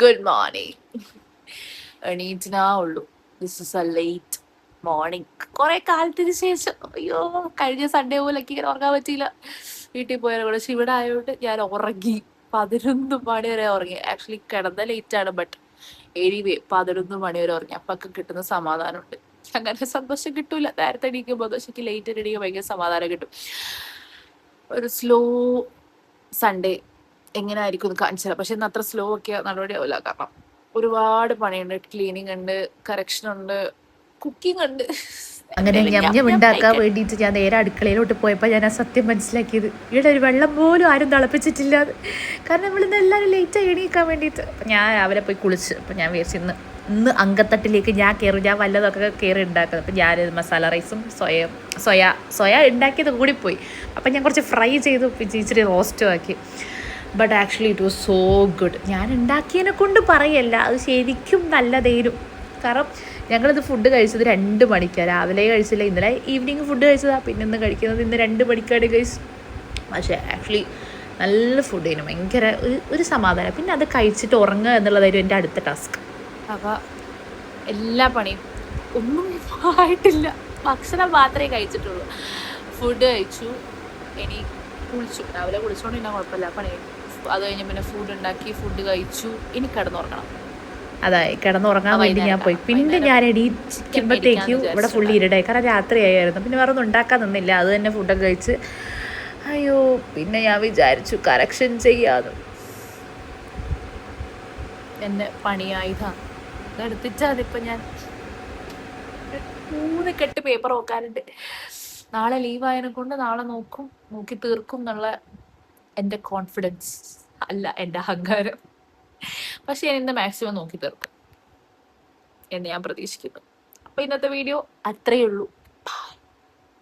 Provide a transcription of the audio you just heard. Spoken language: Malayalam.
Good morning. എണീറ്റിനാ ഉള്ളൂ. This is a late morning. കുറെ കാലത്തിന് ശേഷം. അയ്യോ, കഴിഞ്ഞ സൺഡേ പോലൊക്കെ ഇങ്ങനെ ഉറങ്ങാൻ പറ്റിയില്ല. വീട്ടിൽ പോയാലും കൂടെ. പക്ഷെ ഇവിടെ ആയതുകൊണ്ട് ഞാൻ ഉറങ്ങി. 11 മണി വരെ ഉറങ്ങി. ആക്ച്വലി കിടന്ന ലേറ്റ് ആണ്, ബട്ട് എനിവേ 11 മണി വരെ ഉറങ്ങി. അപ്പൊക്കെ കിട്ടുന്ന സമാധാനമുണ്ട്. അങ്ങനെ സന്തോഷം കിട്ടൂല നേരത്തെ എണീക്കുമ്പോൾ. പക്ഷെ ലേറ്റ് എണീക്കുമ്പോൾ ഭയങ്കര സമാധാനം കിട്ടും. ഒരു സ്ലോ സൺഡേ എങ്ങനെ ആയിരിക്കും എന്ന് കാണിച്ചു. പക്ഷെ ഇന്ന് അത്ര സ്ലോ ഒക്കെ നടപടിയാവില്ല. കാരണം ഒരുപാട് പണിയുണ്ട്. ക്ലീനിങ് ഉണ്ട്, കറക്ഷൻ ഉണ്ട്, കുക്കിംഗ് ഉണ്ട്. അങ്ങനെ ഞം ഉണ്ടാക്കാൻ വേണ്ടിയിട്ട് ഞാൻ നേരെ അടുക്കളയിലോട്ട് പോയപ്പോൾ ഞാൻ ആ സത്യം മനസ്സിലാക്കിയത്, ഇവിടെ ഒരു വെള്ളം പോലും ആരും തിളപ്പിച്ചിട്ടില്ല. കാരണം നമ്മളിന്ന് എല്ലാവരും ലേറ്റായി എണീക്കാൻ വേണ്ടിയിട്ട്. അപ്പം ഞാൻ രാവിലെ പോയി കുളിച്ച്. അപ്പം ഞാൻ വിചാരിച്ചു ഇന്ന് അങ്കത്തട്ടിലേക്ക് ഞാൻ കയറും, ഞാൻ വല്ലതൊക്കെ കയറി ഉണ്ടാക്കുന്നത്. അപ്പം ഞാൻ മസാല റൈസും സോയ ഉണ്ടാക്കിയത് കൂടിപ്പോയി. അപ്പം ഞാൻ കുറച്ച് ഫ്രൈ ചെയ്തു, പിന്നെ ഇച്ചിരി റോസ്റ്റും ആക്കി. But actually it was so good. ഞാൻ ഉണ്ടാക്കിയതിനെ കൊണ്ട് പറയല്ല, അത് ശരിക്കും നല്ലതേനും. കാരണം ഞങ്ങളിത് ഫുഡ് കഴിച്ചത് 2 മണിക്കാണ്. രാവിലെ കഴിച്ചില്ല, ഇന്നലെ ഈവനിങ് ഫുഡ് കഴിച്ചതാണ്. പിന്നെ ഇന്ന് കഴിക്കുന്നത് ഇന്ന് 2 മണിക്കാണ് കഴിച്ചു. പക്ഷേ ആക്ച്വലി നല്ല ഫുഡ് ചെയ്യുന്നു. ഭയങ്കര ഒരു സമാധാനം. പിന്നെ അത് കഴിച്ചിട്ട് ഉറങ്ങുക എന്നുള്ളതായിരുന്നു എൻ്റെ അടുത്ത ടാസ്ക്. അപ്പോൾ എല്ലാ പണിയും ഒന്നും ആയിട്ടില്ല. ഭക്ഷണം മാത്രമേ കഴിച്ചിട്ടുള്ളൂ. ഫുഡ് കഴിച്ചു, ഇനി കുളിച്ചു. രാവിലെ കുളിച്ചോണ്ട് പിന്നെ കുഴപ്പമില്ല, പണി കഴിഞ്ഞു. അത് കഴിഞ്ഞ് പിന്നെ ഫുഡ് ഉണ്ടാക്കി, ഫുഡ് കഴിച്ചു. ഇനി കിടന്നുറങ്ങണം. അതായി കിടന്നുറങ്ങാൻ വേണ്ടി ഞാൻ പോയി. പിന്നെ ഞാൻ എണീക്കുമ്പോഴത്തേക്കും ഇവിടെ ഫുള്ളി ഇരുടായി. കാരണം രാത്രിയായിരുന്നു. പിന്നെ വേറെ ഒന്നും ഉണ്ടാക്കാൻ നിന്നില്ല. അത് തന്നെ ഫുഡൊക്കെ കഴിച്ച്. അയ്യോ, പിന്നെ ഞാൻ വിചാരിച്ചു കറക്ഷൻ ചെയ്യാതെ. എൻ്റെ പണിയായുധം ഇതെടുത്തിച്ചാൽ അതിപ്പോൾ ഞാൻ 3 കെട്ട് പേപ്പർ നോക്കാനുണ്ട്. നാളെ ലീവായതിനെ കൊണ്ട് നാളെ നോക്കി തീർക്കും എന്നുള്ള എൻ്റെ കോൺഫിഡൻസ് അല്ല, എൻ്റെ അഹങ്കാരം. പക്ഷെ ഞാൻ ഇന്ന് മാക്സിമം നോക്കി തീർക്കും എന്ന് ഞാൻ പ്രതീക്ഷിക്കുന്നു. അപ്പോൾ ഇന്നത്തെ വീഡിയോ അത്രയേ ഉള്ളൂ.